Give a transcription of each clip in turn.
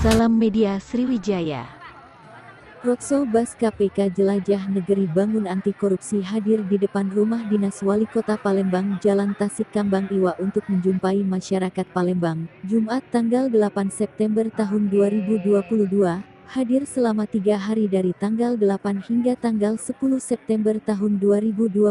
Salam Media Sriwijaya. Roadshow Bas KPK Jelajah Negeri Bangun Anti Korupsi hadir di depan rumah dinas Wali Kota Palembang, Jalan Tasik Kambang Iwa untuk menjumpai masyarakat Palembang. Jumat tanggal 8 September tahun 2022, hadir selama 3 hari dari tanggal 8 hingga tanggal 10 September tahun 2022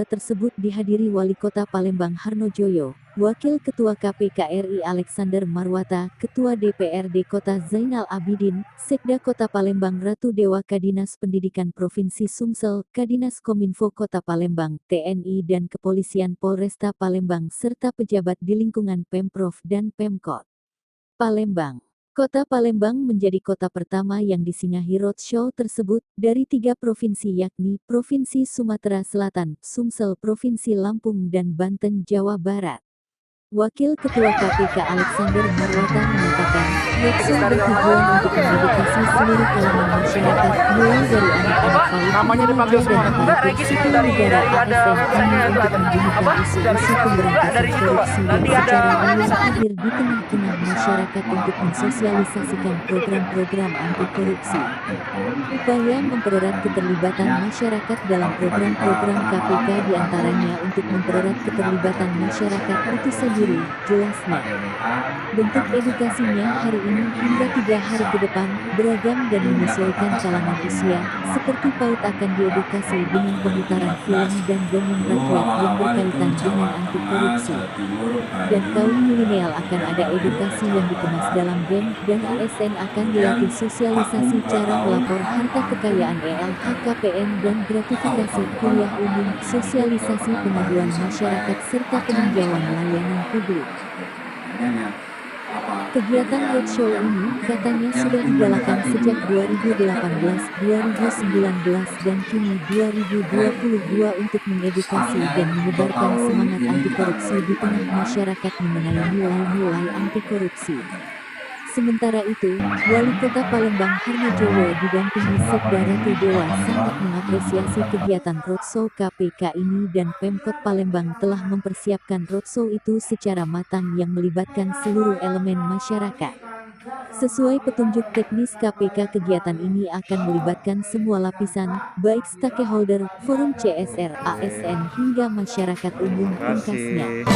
tersebut dihadiri Wali Kota Palembang Harnojoyo, Wakil Ketua KPK RI Alexander Marwata, Ketua DPRD Kota Zainal Abidin, Sekda Kota Palembang Ratu Dewa, Kadinas Pendidikan Provinsi Sumsel, Kadinas Kominfo Kota Palembang, TNI dan Kepolisian Polresta Palembang serta pejabat di lingkungan Pemprov dan Pemkot Palembang. Kota Palembang menjadi kota pertama yang disinggahi roadshow tersebut dari 3 provinsi yakni Provinsi Sumatera Selatan, Sumsel, Provinsi Lampung dan Banten, Jawa Barat. Wakil Ketua KPK Alexander Marwata mengatakan, roadshow bertujuan untuk mengedukasi seluruh kalangan masyarakat, mulai dari anak-anak paut hingga dan aparatur sipil negara ASN ini untuk menggunakan isu-isu pemberantasan korupsi dan secara real hadir di tengah-tengah masyarakat untuk mensosialisasikan program-program anti korupsi. Upaya mempererat keterlibatan masyarakat dalam program-program KPK diantaranya untuk mempererat keterlibatan masyarakat itu sendiri, jelasnya. Bentuk edukasinya hari ini hingga 3 hari ke depan, beragam dan menyesuaikan kalangan usia, seperti PAUD akan diedukasi dengan pemutaran film dan dongeng rakyat yang berkaitan dengan anti korupsi. Dan kaum milenial akan ada edukasi yang dikemas dalam game, dan ASN akan dilatih sosialisasi cara melapor harta kekayaan LHKPN dan gratifikasi kuliah umum, sosialisasi pengaduan masyarakat serta peninjauan layanan publik. Kegiatan roadshow ini katanya sudah digalakan sejak 2018, 2019 dan kini 2022 untuk mengedukasi dan menyebarkan semangat anti korupsi di tengah masyarakat mengenai nilai-nilai anti korupsi. Sementara itu, Wali Kota Palembang Harnojoyo didampingi Sekda Ratu Dewa sangat mengapresiasi kegiatan roadshow KPK ini dan Pemkot Palembang telah mempersiapkan roadshow itu secara matang yang melibatkan seluruh elemen masyarakat. Sesuai petunjuk teknis KPK, kegiatan ini akan melibatkan semua lapisan, baik stakeholder, forum CSR, ASN hingga masyarakat umum, pungkasnya.